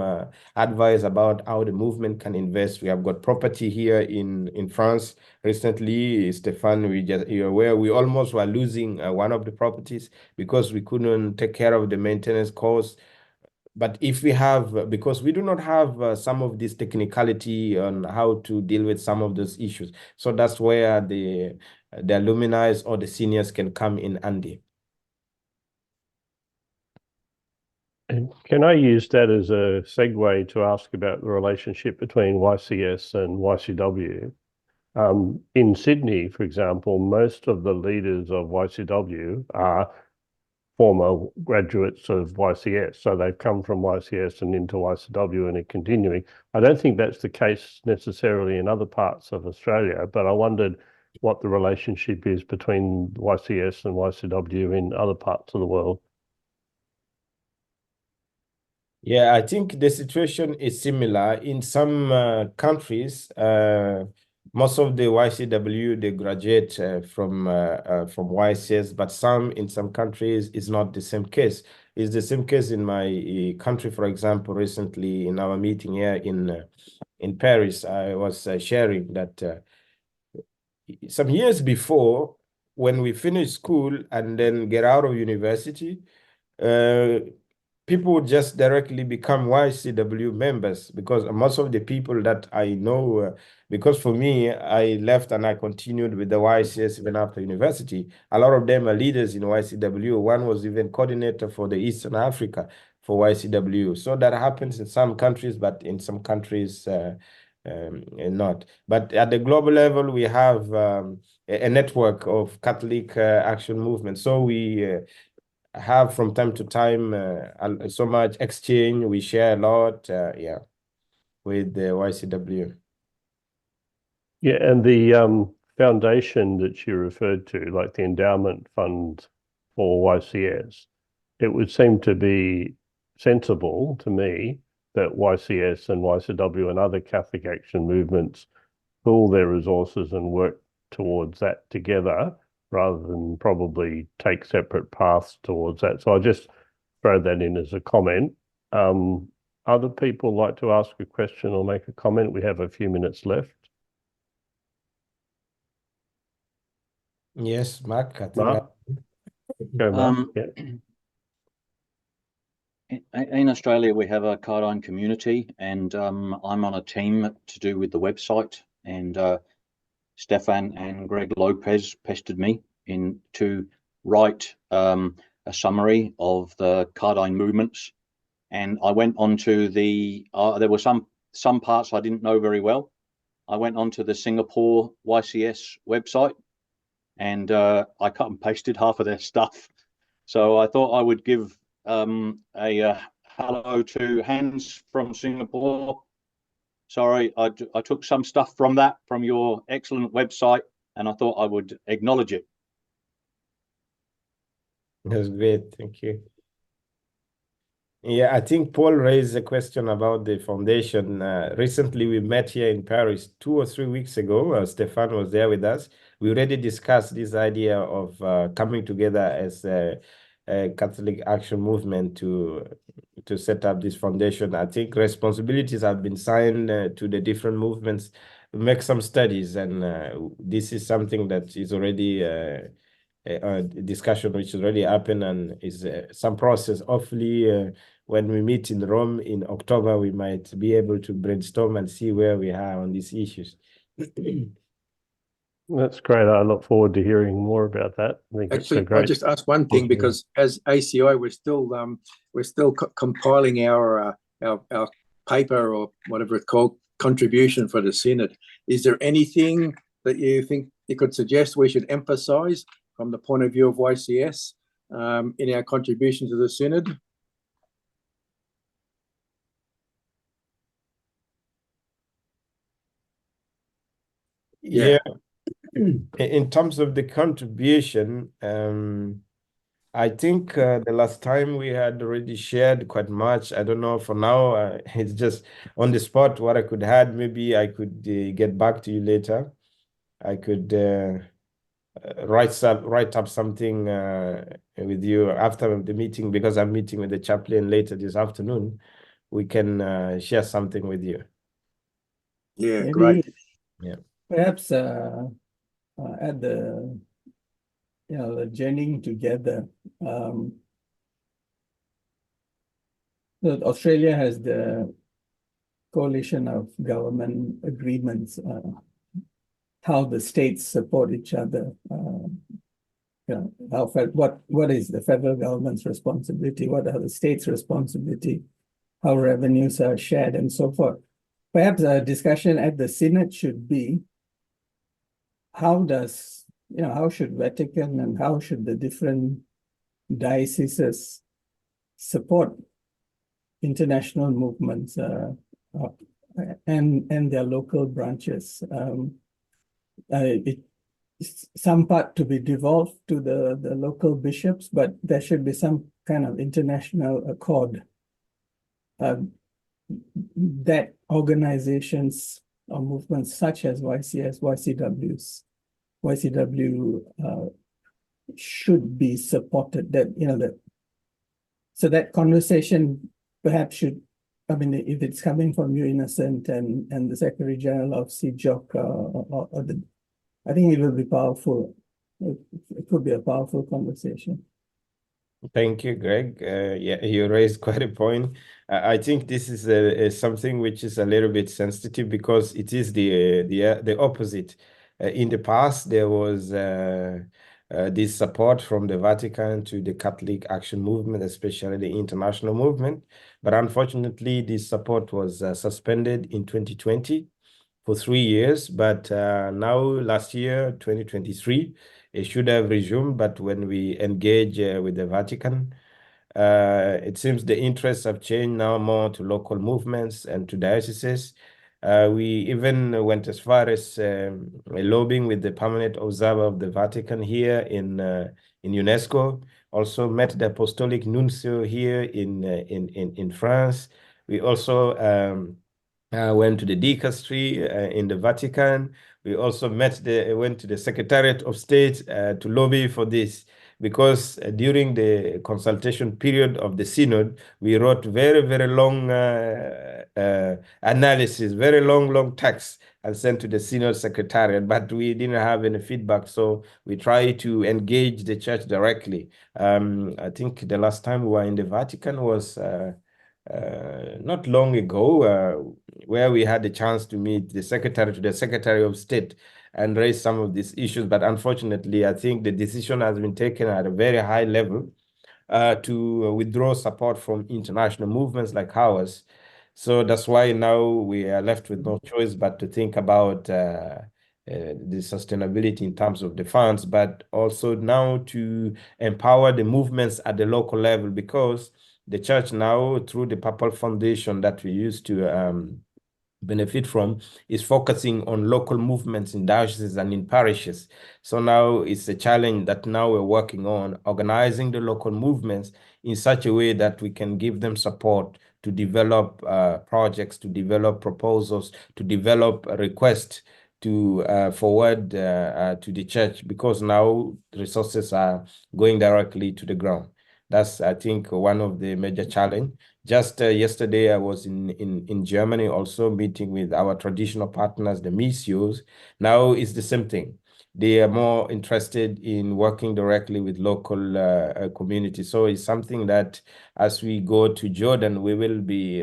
advice about how the movement can invest. We have got property here in France. Recently, Stefan, you're aware, we almost were losing one of the properties because we couldn't take care of the maintenance costs. But if we have, because we do not have some of this technicality on how to deal with some of those issues. So that's where the alumni or the seniors can come in handy. And can I use that as a segue to ask about the relationship between YCS and YCW? In Sydney, for example, most of the leaders of YCW are former graduates of YCS. So they've come from YCS and into YCW and are continuing. I don't think that's the case necessarily in other parts of Australia, but I wondered what the relationship is between YCS and YCW in other parts of the world. Yeah, I think the situation is similar. In some countries, most of the YCW, they graduate from YCS, but in some countries, it's not the same case. It's the same case in my country, for example. Recently, in our meeting here in Paris, I was sharing that some years before, when we finish school and then get out of university, people would just directly become YCW members because most of the people that I know, because for me, I left and I continued with the YCS even after university. A lot of them are leaders in YCW. One was even coordinator for the Eastern Africa for YCW. So that happens in some countries, but in some countries, not. But at the global level, we have a network of Catholic action movement. So we have from time to time so much exchange. We share a lot, with the YCW. Yeah, and the foundation that you referred to, like the endowment fund for YCS, it would seem to be sensible to me that YCS and YCW and other Catholic action movements pool their resources and work towards that together, rather than probably take separate paths towards that. So I'll just throw that in as a comment. Other people like to ask a question or make a comment? We have a few minutes left. Yes, Mark, I think Mark? Go, Mark. Yeah. In Australia, we have a Cardine community, and I'm on a team to do with the website. And Stefan and Greg Lopez pestered me to write a summary of the Cardine movements and I went onto the there were some parts I didn't know very well. I went onto the Singapore YCS website, and I cut and pasted half of their stuff. So I thought I would give a hello to Hans from Singapore. Sorry, I took some stuff from your excellent website, and I thought I would acknowledge it. That's great. Thank you. Yeah, I think Paul raised a question about the foundation. Recently, we met here in Paris 2 or 3 weeks ago. Stefan was there with us. We already discussed this idea of coming together as a Catholic Action Movement to set up this foundation. I think responsibilities have been signed to the different movements to make some studies, and this is something that is already a discussion which has already happened and is some process. Hopefully, when we meet in Rome in October, we might be able to brainstorm and see where we are on these issues. That's great. I look forward to hearing more about that. I think Actually, it's a great. I'll just ask one thing, because as ACI, we're still compiling our paper, or whatever it's called, contribution for the Synod. Is there anything that you think you could suggest we should emphasise from the point of view of YCS in our contribution to the Synod? Yeah. In terms of the contribution, I think the last time we had already shared quite much. I don't know for now. It's just on the spot what I could add. Maybe I could get back to you later. I could write up something with you after the meeting, because I'm meeting with the chaplain later this afternoon. We can share something with you. Yeah, Maybe, great. Yeah. Perhaps at the the journeying together. So Australia has the coalition of government agreements, how the states support each other. What is the federal government's responsibility? What are the states' responsibility? How revenues are shared, and so forth. Perhaps a discussion at the Synod should be, how should Vatican and how should the different dioceses support international movements and their local branches? Some part to be devolved to the local bishops, but there should be some kind of international accord that organizations or movements such as YCS, YCW should be supported. So that conversation perhaps should, if it's coming from you, Innocent, and the Secretary General of CJOC, I think it will be powerful. It could be a powerful conversation. Thank you, Greg. Yeah, you raised quite a point. I think this is something which is a little bit sensitive, because it is the opposite. In the past, there was this support from the Vatican to the Catholic Action Movement, especially the international movement. But unfortunately, this support was suspended in 2020 for 3 years. But now, last year, 2023, it should have resumed. But when we engage with the Vatican, it seems the interests have changed now more to local movements and to dioceses. We even went as far as lobbying with the permanent observer of the Vatican here in UNESCO. Also met the apostolic nuncio here in France. We also went to the dicastery in the Vatican. We also went to the Secretariat of State to lobby for this, because during the consultation period of the Synod, we wrote very, very long analysis, very long text, and sent to the Synod Secretariat, but we didn't have any feedback. So we try to engage the church directly. I think the last time we were in the Vatican was not long ago, where we had the chance to meet the Secretary of State and raise some of these issues. But unfortunately, I think the decision has been taken at a very high level to withdraw support from international movements like ours. So that's why now we are left with no choice but to think about the sustainability in terms of the funds, but also now to empower the movements at the local level, because the church now, through the Papal Foundation that we used to benefit from, is focusing on local movements in dioceses and in parishes. So now it's a challenge that now we're working on, organizing the local movements in such a way that we can give them support to develop projects, to develop proposals, to develop a request to forward to the church, because now resources are going directly to the ground. That's, I think, one of the major challenge. Just yesterday, I was in Germany also meeting with our traditional partners, the missios. Now it's the same thing. They are more interested in working directly with local communities. So it's something that as we go to Jordan, we will be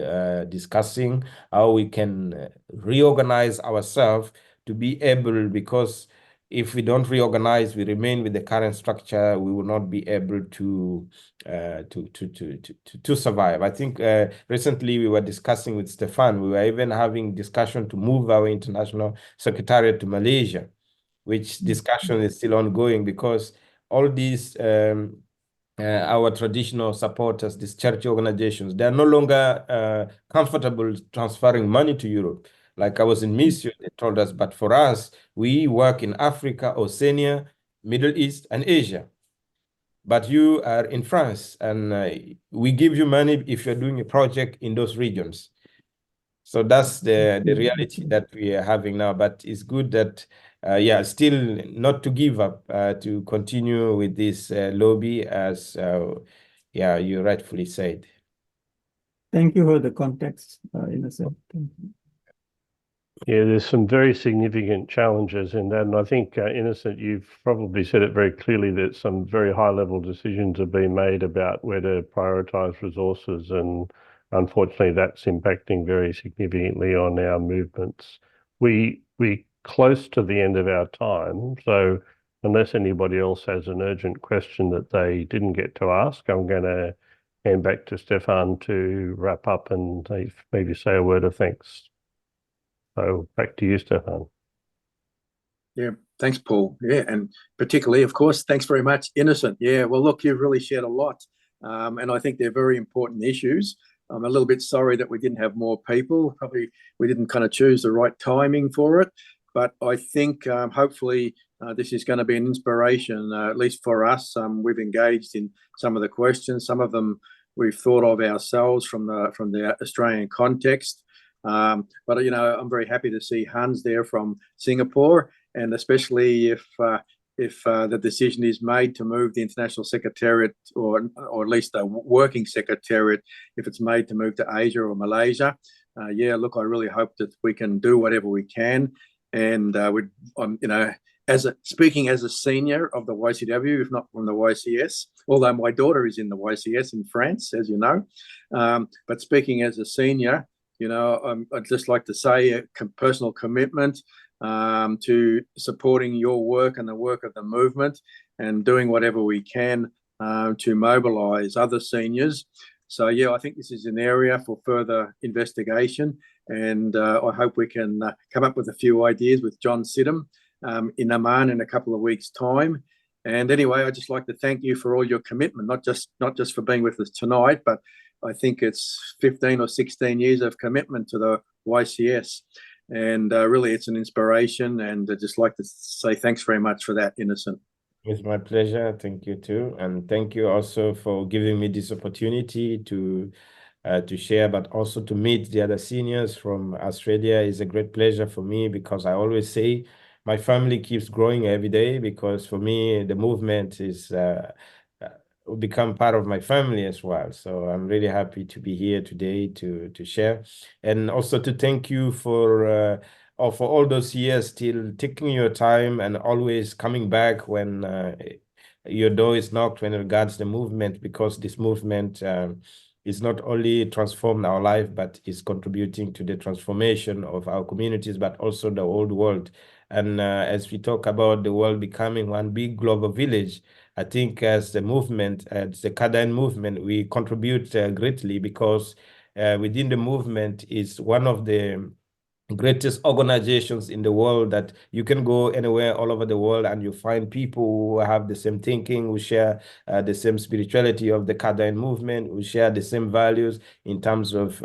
discussing how we can reorganize ourselves to be able, because if we don't reorganize, we remain with the current structure, we will not be able to survive. I think recently we were discussing with Stefan, we were even having discussion to move our international secretariat to Malaysia, which discussion is still ongoing, because all these our traditional supporters, these charity organizations, they are no longer comfortable transferring money to Europe. Like I was in Missio, they told us, but for us, we work in Africa, Oceania, Middle East, and Asia. But you are in France, and we give you money if you're doing a project in those regions. So that's the reality that we are having now. But it's good that, still not to give up, to continue with this lobby, as you rightfully said. Thank you for the context, Innocent. Thank you. Yeah, there's some very significant challenges in that. And I think, Innocent, you've probably said it very clearly that some very high-level decisions have been made about where to prioritise resources. And unfortunately, that's impacting very significantly on our movements. We're close to the end of our time. So unless anybody else has an urgent question that they didn't get to ask, I'm going to hand back to Stefan to wrap up and maybe say a word of thanks. So back to you, Stefan. Yeah, thanks, Paul. Yeah, and particularly, of course, thanks very much, Innocent. Yeah, well, look, you've really shared a lot, and I think they're very important issues. I'm a little bit sorry that we didn't have more people. Probably we didn't kind of choose the right timing for it, but I think hopefully this is going to be an inspiration, at least for us. We've engaged in some of the questions. Some of them we've thought of ourselves from the Australian context. But I'm very happy to see Hans there from Singapore, and especially if the decision is made to move the international secretariat, or at least the working secretariat, if it's made to move to Asia or Malaysia. Look, I really hope that we can do whatever we can, and speaking as a senior of the YCW, if not from the YCS, although my daughter is in the YCS in France, as you know, but speaking as a senior. I'd just like to say a personal commitment to supporting your work and the work of the movement, and doing whatever we can to mobilise other seniors. So, I think this is an area for further investigation, and I hope we can come up with a few ideas with John Sidham in Amman in a couple of weeks' time. And anyway, I'd just like to thank you for all your commitment, not just for being with us tonight, but I think it's 15 or 16 years of commitment to the YCS, and really it's an inspiration, and I'd just like to say thanks very much for that, Innocent. It's my pleasure. Thank you too. And thank you also for giving me this opportunity to share, but also to meet the other seniors from Australia. Is a great pleasure for me, because I always say my family keeps growing every day, because for me, the movement is become part of my family as well. So I'm really happy to be here today to share, and also to thank you for all those years still taking your time and always coming back when your door is knocked when regards the movement, because this movement is not only transformed our life, but is contributing to the transformation of our communities, but also the whole world. And as we talk about the world becoming one big global village, I think as the movement, as the Kadain movement, we contribute greatly, because within the movement is one of the greatest organizations in the world, that you can go anywhere all over the world and you find people who have the same thinking, who share the same spirituality of the Kadain movement, who share the same values in terms of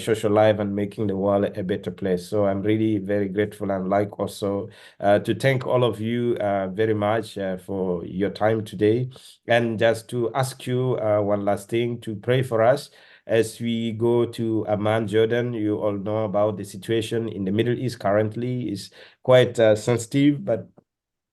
social life and making the world a better place. So I'm really very grateful, and like also to thank all of you very much for your time today, and just to ask you one last thing, to pray for us as we go to Amman, Jordan. You all know about the situation in the Middle East currently is quite sensitive, but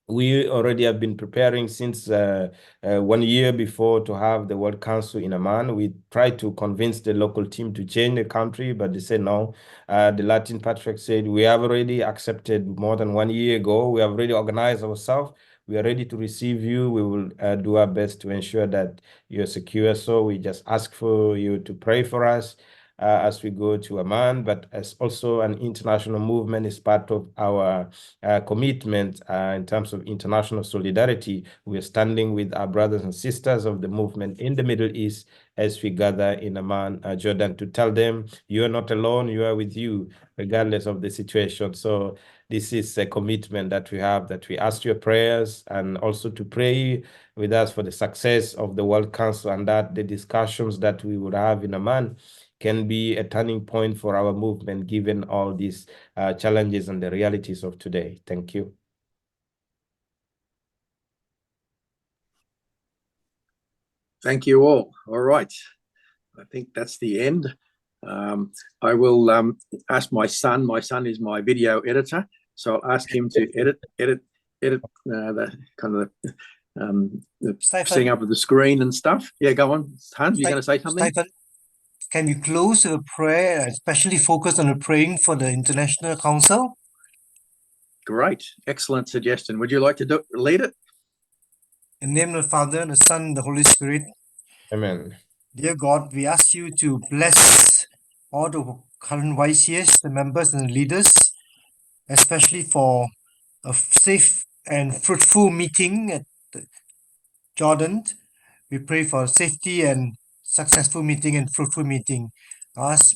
we already have been preparing since 1 year before to have the World Council in Amman. We tried to convince the local team to change the country, but they said no. The Latin Patriarch said, we have already accepted more than 1 year ago. We have already organized ourselves. We are ready to receive you. We will do our best to ensure that you're secure. So we just ask for you to pray for us as we go to Amman, but as also an international movement is part of our commitment in terms of international solidarity. We are standing with our brothers and sisters of the movement in the Middle East as we gather in Amman, Jordan, to tell them you are not alone, you are with you, regardless of the situation. So this is a commitment that we have, that we ask your prayers, and also to pray with us for the success of the World Council, and that the discussions that we would have in Amman can be a turning point for our movement, given all these challenges and the realities of today. Thank you. Thank you all. All right. I think that's the end. I will ask my son. My son is my video editor, so I'll ask him to edit the kind of the setting up of the screen and stuff. Yeah, go on, Hans. You're going to say something? Stefan, can you close with a prayer, especially focus on the praying for the International Council? Great, excellent suggestion. Would you like to lead it? In the name of the Father, and the Son, and the Holy Spirit. Amen. Dear God, we ask you to bless all the current YCS, the members and the leaders, especially for a safe and fruitful meeting at Jordan. We pray for safety and successful meeting and fruitful meeting.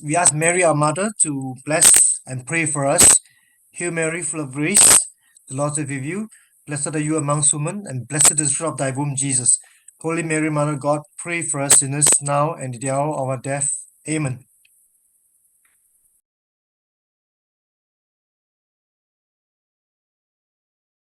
We ask Mary, our mother, to bless and pray for us. Hail Mary, full of grace, the Lord is with you. Blessed are you amongst women, and blessed is the fruit of thy womb, Jesus. Holy Mary, Mother of God, pray for us sinners now and at the hour of our death. Amen.